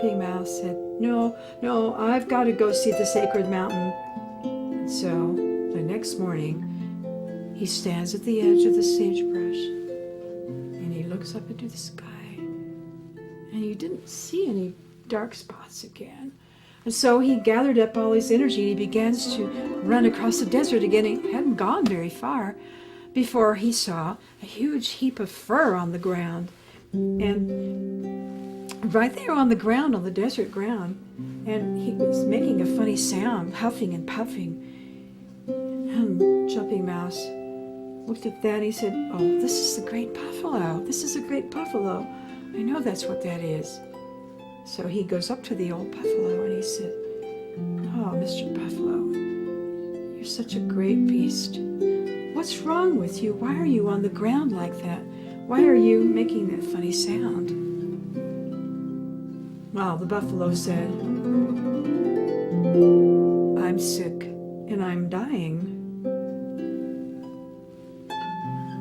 Jumping Mouse said, no, I've got to go see the sacred mountain. And so the next morning, he stands at the edge of the sagebrush and he looks up into the sky and he didn't see any dark spots again. And so he gathered up all his energy and he begins to run across the desert again. He hadn't gone very far before he saw a huge heap of fur on the ground. And right there on the ground, on the desert ground, and he was making a funny sound, huffing and puffing. And Jumping Mouse looked at that and he said, oh, this is the great buffalo. This is a great buffalo. I know that's what that is. So he goes up to the old buffalo and he said, oh, Mr. Buffalo, you're such a great beast. What's wrong with you? Why are you on the ground like that? Why are you making that funny sound? Well, the buffalo said, I'm sick and I'm dying.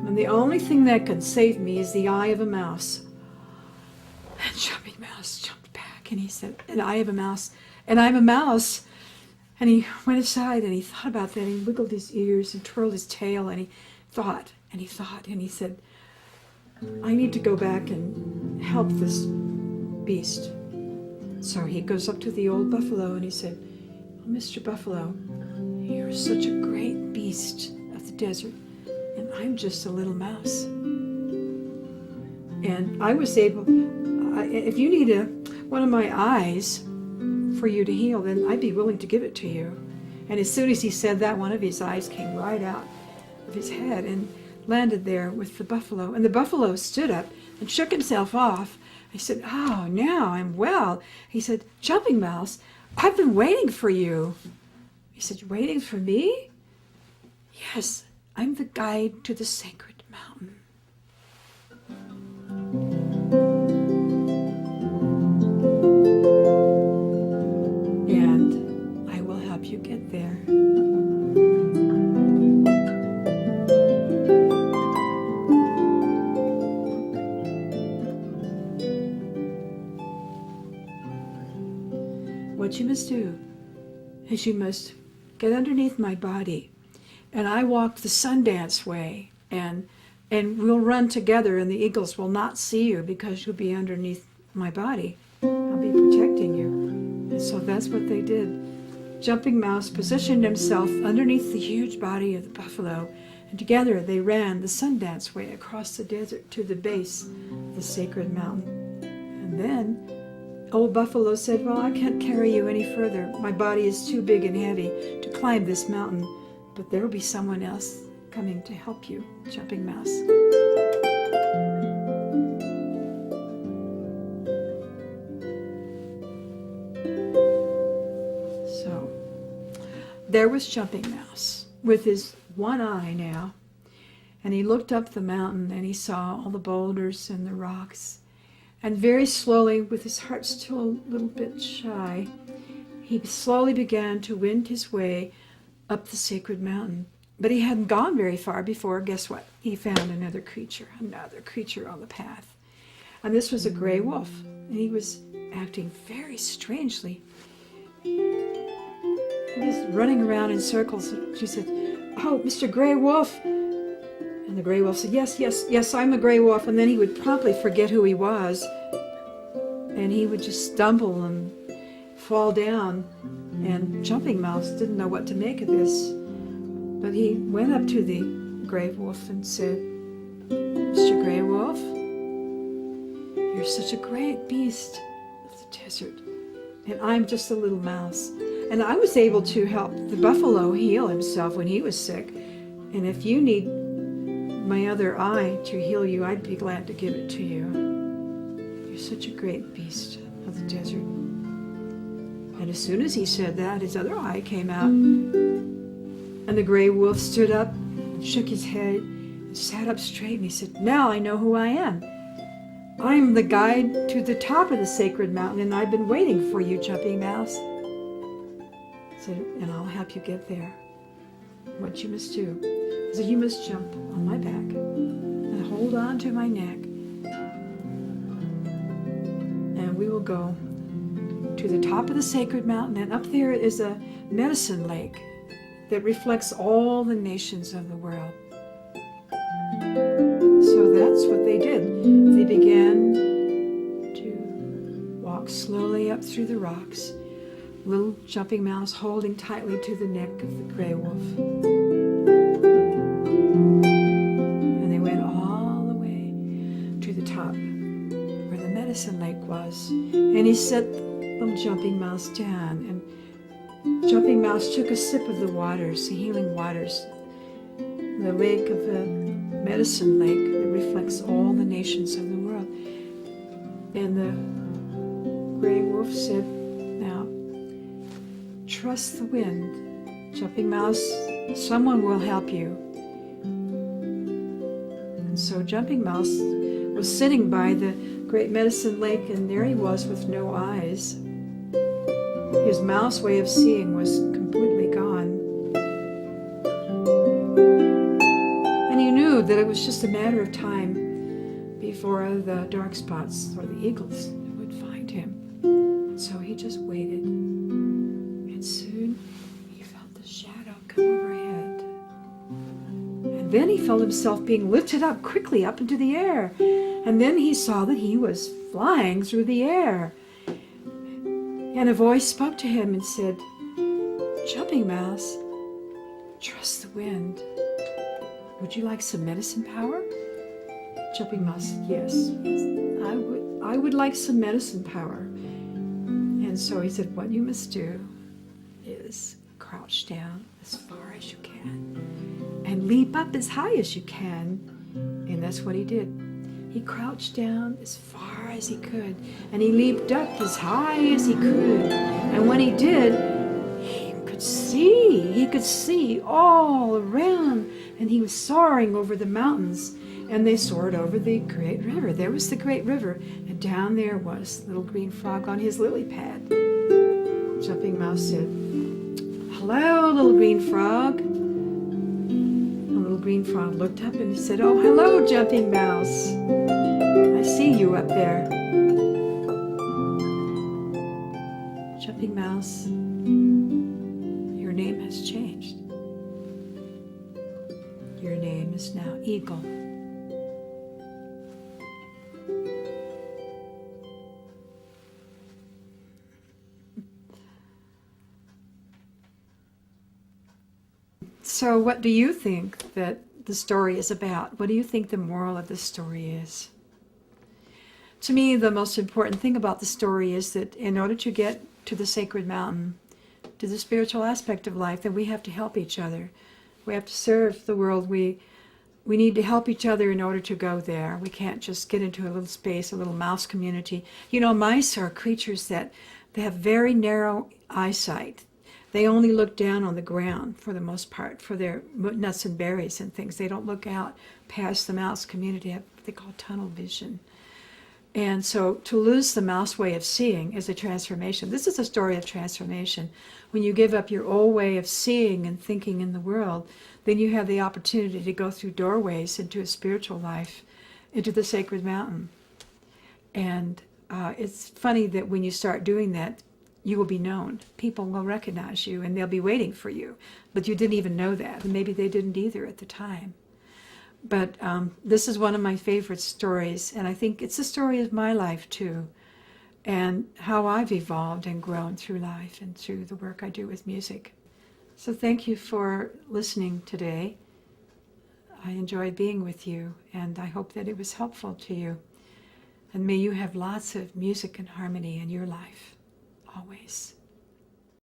And the only thing that can save me is the eye of a mouse. And Jumping Mouse jumped back and he said, an eye of a mouse, and I'm a mouse. And he went aside and he thought about that and he wiggled his ears and twirled his tail and he thought and he thought and he said, I need to go back and help this beast. So he goes up to the old buffalo and he said, oh, Mr. Buffalo, you're such a great beast of the desert and I'm just a little mouse. And I was able, if you need one of my eyes for you to heal, then I'd be willing to give it to you. And as soon as he said that, one of his eyes came right out of his head and landed there with the buffalo. And the buffalo stood up and shook himself off. I said, oh, now I'm well. He said, Jumping Mouse, I've been waiting for you. He said, waiting for me? Yes, I'm the guide to the sacred mountain. And I will help you get there. What you must do is you must get underneath my body, and I walk the Sundance way, and we'll run together, and the eagles will not see you because you'll be underneath my body. I'll be protecting you. And so that's what they did. Jumping Mouse positioned himself underneath the huge body of the buffalo, and together they ran the Sundance way across the desert to the base of the sacred mountain. And then old buffalo said, well, I can't carry you any further. My body is too big and heavy to climb this mountain, but there will be someone else coming to help you, Jumping Mouse. So there was Jumping Mouse with his one eye now, and he looked up the mountain and he saw all the boulders and the rocks. And very slowly, with his heart still a little bit shy, he slowly began to wend his way up the sacred mountain. But he hadn't gone very far before, guess what? He found another creature on the path. And this was a gray wolf, and he was acting very strangely. He was running around in circles. She said, oh, Mr. Gray Wolf. And the gray wolf said, yes, I'm a gray wolf. And then he would promptly forget who he was. And he would just stumble and fall down. And Jumping Mouse didn't know what to make of this. But he went up to the gray wolf and said, Mr. Gray Wolf, you're such a great beast of the desert. And I'm just a little mouse. And I was able to help the buffalo heal himself when he was sick. And if you need my other eye to heal you, I'd be glad to give it to you. You're such a great beast of the desert. And as soon as he said that, his other eye came out. And the gray wolf stood up and shook his head and sat up straight. And he said, now I know who I am. I'm the guide to the top of the sacred mountain, and I've been waiting for you, Jumping Mouse. He said, and I'll help you get there. What you must do is that you must jump on my back and hold on to my neck. And we will go to the top of the sacred mountain, and up there is a medicine lake that reflects all the nations of the world. So that's what they did. They began to walk slowly up through the rocks, little Jumping Mouse holding tightly to the neck of the gray wolf. And they went all the way to the top where the medicine lake was. And he set little Jumping Mouse down, and Jumping Mouse took a sip of the waters, the healing waters, the lake of the medicine lake that reflects all the nations of the world. And the gray wolf said, "Now, trust the wind. Jumping Mouse, someone will help you." And so Jumping Mouse was sitting by the great medicine lake, and there he was with no eyes. His mouse way of seeing was completely gone. And he knew that it was just a matter of time before the dark spots or the eagles would find him. So he just waited. And soon he felt the shadow come overhead. And then he felt himself being lifted up quickly up into the air. And then he saw that he was flying through the air. And a voice spoke to him and said, "Jumping Mouse, trust the wind. Would you like some medicine power?" Jumping Mouse said, "Yes, I would like some medicine power." And so he said, "What you must do is crouch down as far as you can and leap up as high as you can." And that's what he did. He crouched down as far as he could, and he leaped up as high as he could. And when he did, he could see all around, and he was soaring over the mountains, and they soared over the great river. There was the great river, and down there was little green frog on his lily pad. Jumping Mouse said, "Hello, little green frog." The little green frog looked up and he said, "Oh, hello, Jumping Mouse. I see you up there." Jumping Mouse, your name has changed. Your name is now Eagle. So what do you think that the story is about? What do you think the moral of the story is? To me, the most important thing about the story is that in order to get to the sacred mountain, to the spiritual aspect of life, then we have to help each other. We have to serve the world. We need to help each other in order to go there. We can't just get into a little space, a little mouse community. You know, mice are creatures that they have very narrow eyesight. They only look down on the ground for the most part for their nuts and berries and things. They don't look out past the mouse community. They have what they call tunnel vision. And so to lose the mouse way of seeing is a transformation. This is a story of transformation. When you give up your old way of seeing and thinking in the world, then you have the opportunity to go through doorways into a spiritual life, into the sacred mountain. And it's funny that when you start doing that, you will be known. People will recognize you and they'll be waiting for you. But you didn't even know that. And maybe they didn't either at the time. But this is one of my favorite stories. And I think it's the story of my life too. And how I've evolved and grown through life and through the work I do with music. So thank you for listening today. I enjoyed being with you. And I hope that it was helpful to you. And may you have lots of music and harmony in your life. Always.